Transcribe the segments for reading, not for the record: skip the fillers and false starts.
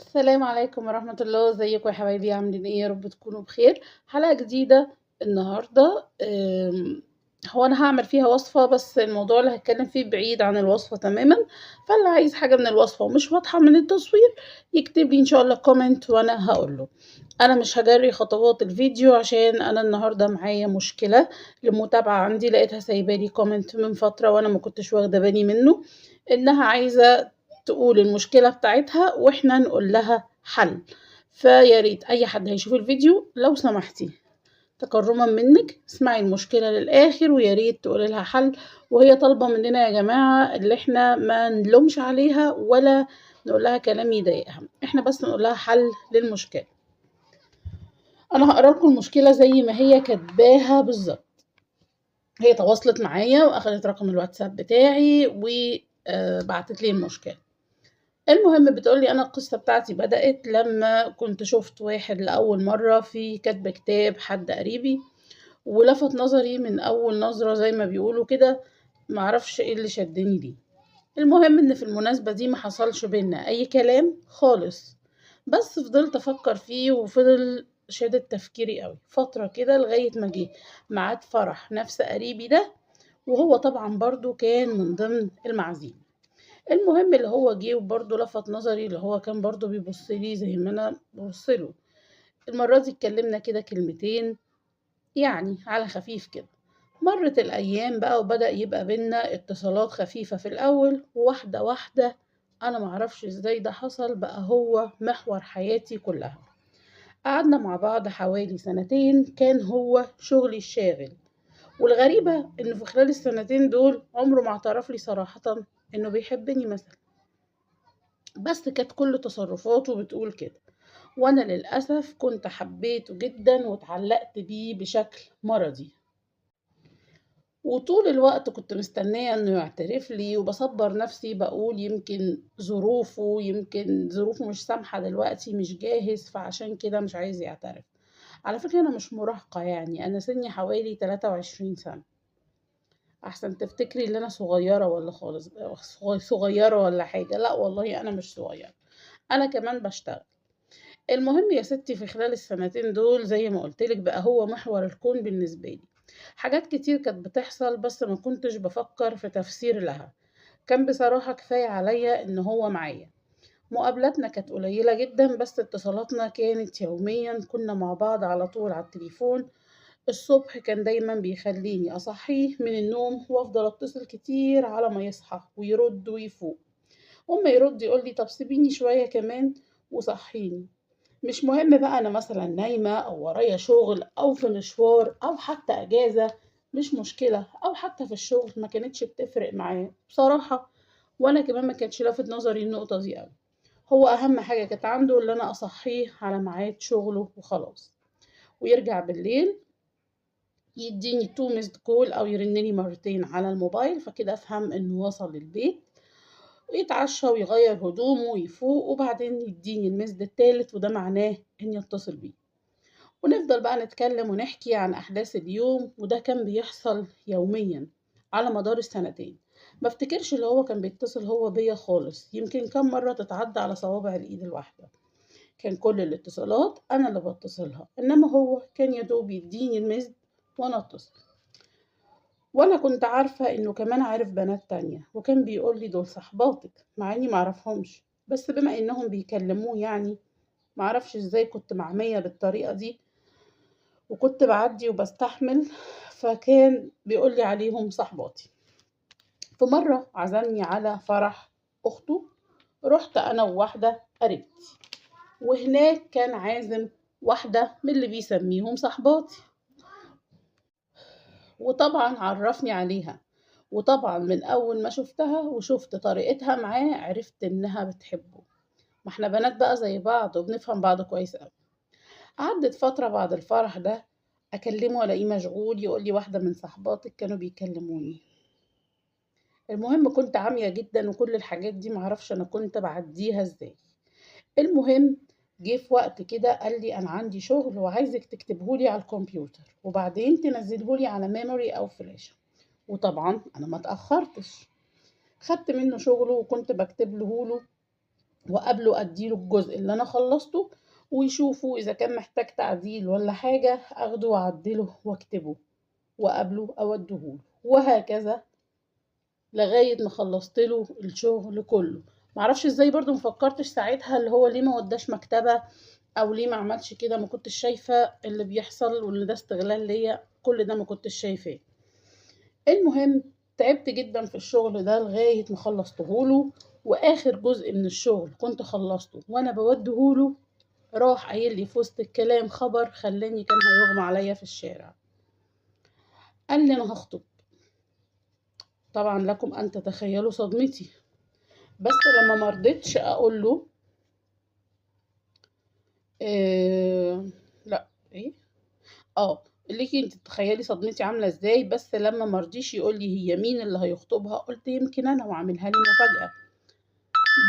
السلام عليكم ورحمة الله، ازيكم يا حبايبي؟ عاملين ايه؟ يا رب تكونوا بخير. حلقة جديدة النهاردة. هو انا هعمل فيها وصفة، بس الموضوع اللي هتكلم فيه بعيد عن الوصفة تماما. فاللي عايز حاجة من الوصفة ومش واضحة من التصوير يكتب لي ان شاء الله كومنت وانا هقول له. انا مش هجري خطوات الفيديو عشان انا النهاردة معايا مشكلة. المتابعة عندي لقيتها سايبالي كومنت من فترة وانا ما كنتش واخدة بالي منه، انها عايزة تقول المشكلة بتاعتها واحنا نقول لها حل. فيا ريت اي حد هيشوف الفيديو لو سمحتي تكرما منك اسمعي المشكلة للآخر، ويا ريت تقولي لها حل. وهي طالبة مننا يا جماعة اللي احنا ما نلومش عليها ولا نقول لها كلام يضايقها، احنا بس نقول لها حل للمشكلة. انا هقرا لكم المشكلة زي ما هي كاتباها بالظبط. هي تواصلت معايا واخدت رقم الواتساب بتاعي وبعتت لي المشكلة. المهم بتقولي أنا القصة بتاعتي بدأت لما كنت شفت واحد لأول مرة في كاتب كتاب حد قريبي، ولفت نظري من أول نظرة زي ما بيقولوا كده. معرفش ايه اللي شدني ليه. المهم ان في المناسبة دي ما حصلش بينا أي كلام خالص، بس فضلت أفكر فيه وفضل شادد تفكيري قوي فترة كده لغاية ما جه ميعاد فرح نفس قريبي ده، وهو طبعا برضو كان من ضمن المعازيم. المهم اللي هو جه وبرضه لفت نظري اللي هو كان برضه بيبص لي زي ما انا ببص له. المرة دي اتكلمنا كده كلمتين يعني على خفيف كده. مرت الأيام بقى وبدأ يبقى بينا اتصالات خفيفة في الأول، وواحدة واحدة أنا معرفش ازاي ده حصل بقى هو محور حياتي كلها. قعدنا مع بعض حوالي سنتين، كان هو شغلي الشاغل. والغريبة إنه في خلال السنتين دول عمره ما اعترف لي صراحة إنه بيحبني مثلا، بس كانت كل تصرفاته بتقول كده. وانا للأسف كنت حبيته جدا واتعلقت بيه بشكل مرضي، وطول الوقت كنت مستنية انه يعترف لي وبصبر نفسي بقول يمكن ظروفه مش سامحة دلوقتي، مش جاهز فعشان كده مش عايز يعترف. على فكرة انا مش مراهقة، يعني انا سني حوالي 23 سنة. احسن تفتكري ان انا صغيرة ولا خالص، صغيرة ولا حاجة؟ لا والله انا مش صغيرة، انا كمان بشتغل. المهم يا ستي في خلال السنتين دول زي ما قلتلك بقى هو محور الكون بالنسبة لي. حاجات كتير كانت بتحصل بس ما كنتش بفكر في تفسير لها. كان بصراحة كفاية عليا ان هو معايا. مقابلاتنا كانت قليلة جدا بس اتصالاتنا كانت يوميا، كنا مع بعض على طول على التليفون. الصبح كان دايما بيخليني أصحيه من النوم وأفضل أتصل كتير على ما يصحى ويرد ويفوق. أما يرد يقول لي طب سيبيني شوية كمان وصحيني. مش مهم بقى أنا مثلا نايمة أو ورايا شغل أو في مشوار أو حتى أجازة، مش مشكلة، أو حتى في الشغل ما كانتش بتفرق معاه بصراحة. وأنا كمان ما كانتش لافت نظري النقطة دي أوي. هو أهم حاجة كانت عنده اللي أنا أصحيه على ميعاد شغله وخلاص، ويرجع بالليل يديني تو ميسد كول أو يرنلي مرتين على الموبايل، فكده أفهم إنه وصل البيت ويتعشى ويغير هدومه ويفوق، وبعدين يديني المسد التالت وده معناه إني أتصل بيه. ونفضل بقى نتكلم ونحكي عن أحداث اليوم، وده كان بيحصل يوميا على مدار السنتين. ما افتكرش اللي هو كان بيتصل هو بيا خالص، يمكن كم مرة تتعدى على صوابع الإيد الواحدة. كان كل الاتصالات أنا اللي بتصلها، إنما هو كان يدوب يديني المسد وأنا أتصل. وأنا كنت عارفة إنه كمان عارف بنات تانية، وكان بيقول لي دول صحباتك، مع إني معرفهمش، بس بما إنهم بيكلموه يعني. معرفش إزاي كنت معمية بالطريقة دي وكنت بعدي وبستحمل، فكان بيقول لي عليهم صحباتي. في مرة عزمني على فرح أخته، رحت أنا وواحدة قريبتي، وهناك كان عازم واحدة من اللي بيسميهم صحباتي، وطبعا عرفني عليها. وطبعا من أول ما شفتها وشفت طريقتها معاه عرفت إنها بتحبه. ما احنا بنات بقى زي بعض وبنفهم بعض كويس أوي. عدت فترة بعد الفرح ده، أكلمه ألاقيه مشغول يقول لي واحدة من صحباتك كانوا بيكلموني. المهم كنت عامية جدا وكل الحاجات دي معرفش أنا كنت بعديها إزاي. المهم جه في وقت كده قال لي أنا عندي شغل وعايزك تكتبهولي على الكمبيوتر وبعدين تنزلهولي على ميموري أو فلاشة. وطبعا أنا ما تأخرتش، خدت منه شغله وكنت بكتب له وقبله اديله الجزء اللي انا خلصته، ويشوفوا اذا كان محتاج تعديل ولا حاجة اخده واعدله واكتبه، وقبله اوديهوله، وهكذا لغاية ما خلصت له الشغل كله. معرفش ازاي برضو مفكرتش ساعتها اللي هو ليه ما وداش مكتبة، او ليه ما عملش كده. ما كنتش شايفة اللي بيحصل وان ده استغلال ليا، كل ده ما كنتش شايفاه. المهم تعبت جدا في الشغل ده لغاية ما خلصتهوله، واخر جزء من الشغل كنت خلصته وانا بوديهوله، راح قايل لي في وسط الكلام خبر خلاني كان هيغمى عليا في الشارع. قال لي انا هخطب. طبعا لكم ان تتخيلوا صدمتي، بس لما مرضتش اقول له لا ايه ليكي انت تتخيلي صدمتي عامله ازاي. بس لما مرضيش يقول لي هي مين اللي هيخطبها، قلت يمكن انا، وعاملها لي مفاجاه.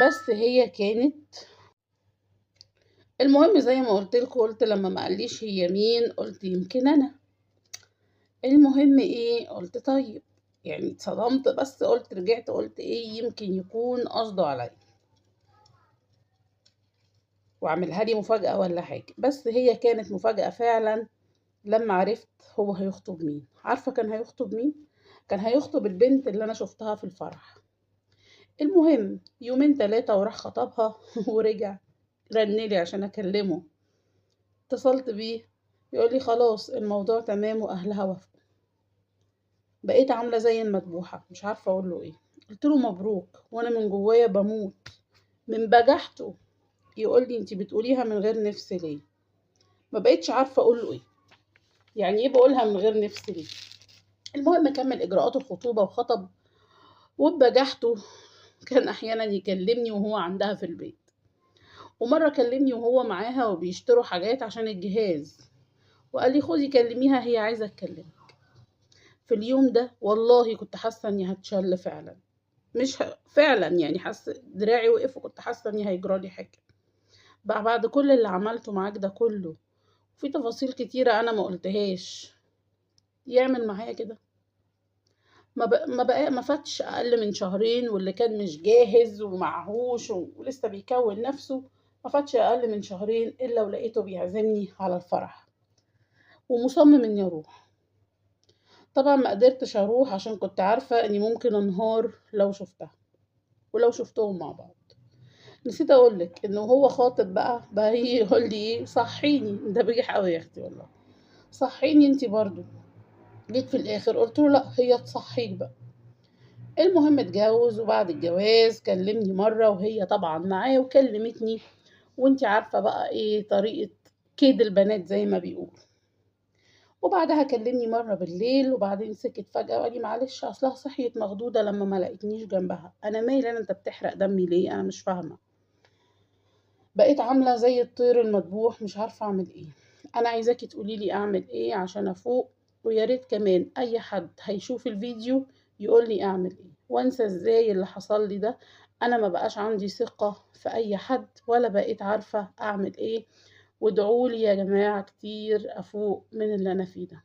بس هي كانت، المهم زي ما قلت لكم، قلت لما ما قاليش هي مين قلت يمكن انا. المهم ايه، قلت طيب، يعني اتصدمت، بس قلت رجعت قلت ايه يمكن يكون قصده عليا وعملها لي مفاجاه ولا حاجه. بس هي كانت مفاجاه فعلا. لما عرفت هو هيخطب مين، عارفة كان هيخطب مين؟ كان هيخطب البنت اللي أنا شفتها في الفرح. المهم يومين 3 وراح خطبها ورجع رنلي عشان أكلمه. اتصلت بيه يقول لي خلاص الموضوع تمام وأهلها وافقوا. بقيت عاملة زي المدبوحة مش عارفة أقول له إيه. قلت له مبروك وأنا من جوايا بموت من بجحته. يقول لي أنتي بتقوليها من غير نفس ليه؟ ما بقيتش عارفة أقول له إيه. يعني إيه بقولها من غير نفس ليه؟ المهم كمل إجراءات الخطوبة وخطب. وبجحته كان أحيانا يكلمني وهو عندها في البيت، ومرة كلمني وهو معاها وبيشتروا حاجات عشان الجهاز، وقال لي خدي كلميها هي عايزة تكلمك. في اليوم ده والله كنت حاسة اني هتشل فعلا، مش فعلا يعني، حاسة دراعي وقف وكنت حاسة اني هيجرالي حاجة. بعد كل اللي عملته معاك ده كله، في تفاصيل كتيرة انا ما قلتهاش، يعمل معايا كده؟ ما فاتش اقل من شهرين، واللي كان مش جاهز ومعهوش ولسه بيكون نفسه، ما فاتش اقل من شهرين الا ولقيته بيعزمني على الفرح ومصمم اني اروح. طبعا ما قدرتش اروح عشان كنت عارفة اني ممكن انهار لو شفتها ولو شفتهم مع بعض. نسيت اقولك انه هو خاطب بقى هي يقول لي ايه صحيني، ده بجح قوي يا اختي والله، صحيني انتي برضو. جيت في الاخر قلت له لا هي تصحيك بقى. المهم اتجوز، وبعد الجواز كلمني مرة وهي طبعا معاه وكلمتني، وانتي عارفة بقى ايه طريقة كيد البنات زي ما بيقولوا. وبعدها كلمني مرة بالليل وبعدين سكت فجأة، وقال لي معلش اصلها صحيت مخضوضة لما ما لقيتنيش جنبها. انا مالي انا، انت بتحرق دمي ليه؟ انا مش فاهمة. بقيت عاملة زي الطير المذبوح مش عارفة اعمل ايه. انا عايزاكي تقولي لي اعمل ايه عشان افوق، ويا ريت كمان اي حد هيشوف الفيديو يقول لي اعمل ايه وانسى ازاي اللي حصل لي ده. انا ما بقاش عندي ثقة في اي حد ولا بقيت عارفة اعمل ايه. وادعولي يا جماعة كتير افوق من اللي انا فيه ده.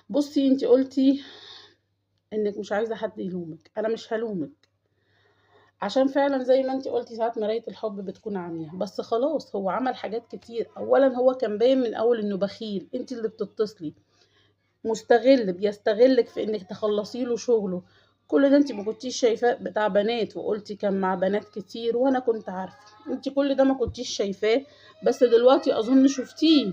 بصي انتي قلتي انك مش عايزة حد يلومك، انا مش هلومك، عشان فعلا زي ما انتي قلتي ساعات مراية الحب بتكون عمياء. بس خلاص هو عمل حاجات كتير. اولا هو كان باين من اول انه بخيل، انتي اللي بتتصلي، مستغل بيستغلك في انك تخلصي له شغله. كل ده انتي ما كنتيش شايفاه بتاع بنات، وقلتي كان مع بنات كتير وانا كنت عارفه. انتي كل ده ما كنتيش شايفاه، بس دلوقتي اظن شفتيه.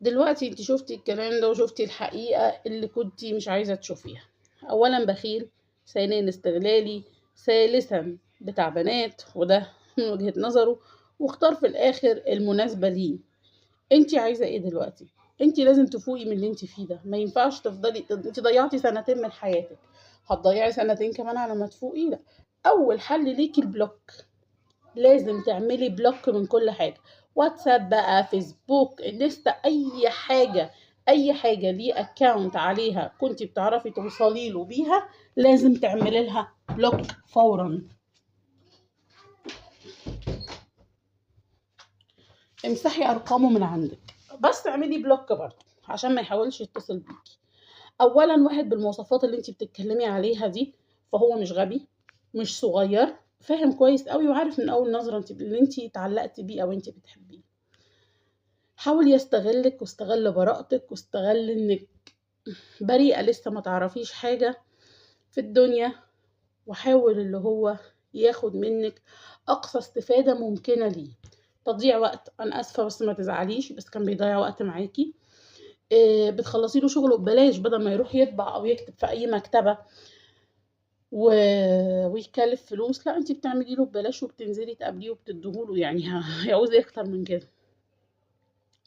دلوقتي انتي شفتي الكلام ده وشفتي الحقيقة اللي كنتي مش عايزة تشوفيها. اولا بخيل، ثانيا استغلالي، ثالثا بتاع بنات، وده من وجهة نظره، واختار في الاخر المناسبة ليه. انتي عايزة ايه دلوقتي؟ انتي لازم تفوقي من اللي انتي فيه ده. ما ينفعش تفضلي، انتي ضيعتي سنتين من حياتك، هتضيعي سنتين كمان على ما تفوقي؟ لا. اول حل ليكي البلوك. لازم تعملي بلوك من كل حاجة، واتساب بقى، فيسبوك، انستا، اي حاجة. اي حاجة ليه اكاونت عليها كنتي بتعرفي توصلي له بيها لازم تعملي لها بلوك فورا. امسحي ارقامه من عندك، بس اعملي بلوك برضه عشان ما يحاولش يتصل بيكي. اولا واحد بالمواصفات اللي انتي بتتكلمي عليها دي، فهو مش غبي، مش صغير، فاهم كويس قوي وعارف من اول نظرة انت اللي انت اتعلقتي بيه او انت بتحبيه. حاول يستغلك واستغل براءتك واستغل انك بريئة لسه ما تعرفيش حاجة في الدنيا، وحاول اللي هو ياخد منك اقصى استفادة ممكنة ليه. تضييع وقت، انا اسفة بس ما تزعليش، بس كان بيضيع وقت معاكي. بتخلصي له شغله ببلاش بدل ما يروح يطبع او يكتب في اي مكتبة و... ويكلف فلوس. لا، انت بتعملي له ببلاش وبتنزلي تقابليه وبتديهوله، يعني هيعوز ايه اكتر من كده؟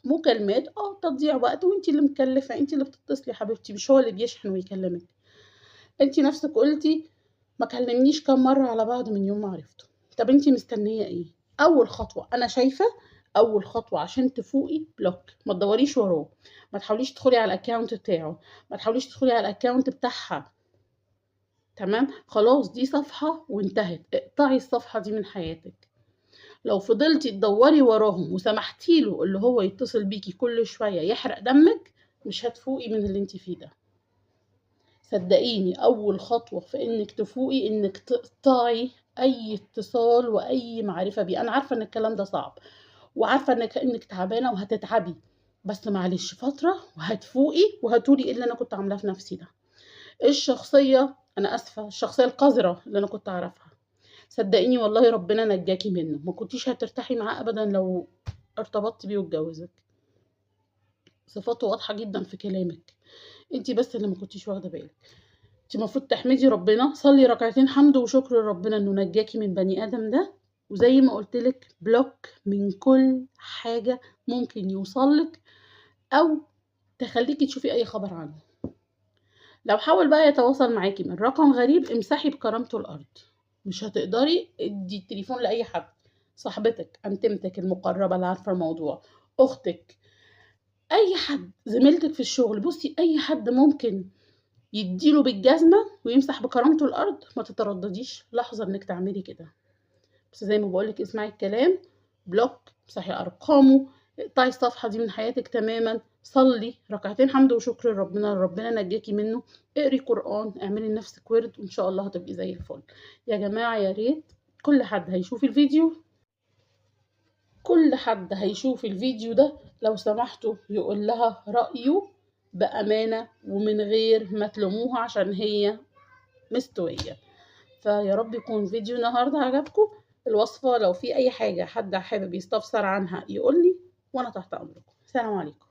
مكالمات تضييع وقت، وانت اللي مكلفة، انت اللي بتتصلي يا حبيبتي، مش هو اللي بيشحن ويكلمك. انت نفسك قلتي ما كلمنيش كام مرة على بعض من يوم ما عرفته. طب انت مستنية ايه؟ اول خطوة انا شايفة، اول خطوة عشان تفوقي بلوك. ما تدوريش وراه، ما تحاوليش تدخلي على الاكونت بتاعه، ما تحاوليش تدخلي على الاكونت بتاعها. تمام، خلاص دي صفحة وانتهت، اقطعي الصفحة دي من حياتك. لو فضلتي تدوري وراهم وسمحتي له اللي هو يتصل بيكي كل شوية يحرق دمك، مش هتفوقي من اللي انت فيه ده. صدقيني اول خطوة في انك تفوقي انك تقطعي اي اتصال واي معرفة بيه. انا عارفة ان الكلام ده صعب، وعارفة انك تعبانة وهتتعبي، بس معلش فترة وهتفوقي وهتقولي ايه اللي انا كنت عاملاه في نفسي ده. الشخصية، انا اسفة، الشخصية القذرة اللي انا كنت اعرفها، صدقيني والله ربنا نجاكي منه، ما كنتيش هترتاحي معاه ابدا لو ارتبطتي بيه واتجوزك. صفاته واضحة جدا في كلامك، انتي بس اللي ما كنتيش واخدة بالك. انتي المفروض تحمدي ربنا، صلي ركعتين حمد وشكر ربنا انه نجاكي من بني ادم ده. وزي ما قلتلك بلوك من كل حاجة ممكن يوصلك او تخليكي تشوفي اي خبر عنه. لو حاول بقى يتواصل معاكي من رقم غريب، امسحي بكرامته الارض. مش هتقدري، ادي التليفون لاي حد، صاحبتك، انتمتك المقربه اللي عارفه الموضوع، اختك، اي حد، زميلتك في الشغل. بصي اي حد ممكن يديله بالجزمه ويمسح بكرامته الارض، ما تتردديش لحظه انك تعملي كده. بس زي ما بقولك اسمعي الكلام، بلوك، امسحي ارقامه، اقطعي الصفحه دي من حياتك تماما. صلي ركعتين حمد وشكر ربنا نجاكي منه. اقري قران، اعملي لنفسك ورد، وان شاء الله هتبقي زي الفل. يا جماعه يا ريت كل حد هيشوف الفيديو، كل حد هيشوف الفيديو ده لو سمحتوا يقول لها رأيه بأمانة ومن غير ما تلوموها عشان هي مستوية. فيا رب يكون فيديو النهاردة عجبكم. الوصفة لو في أي حاجة حد حابب يستفسر عنها يقولي، وأنا تحت أمركم. سلام عليكم.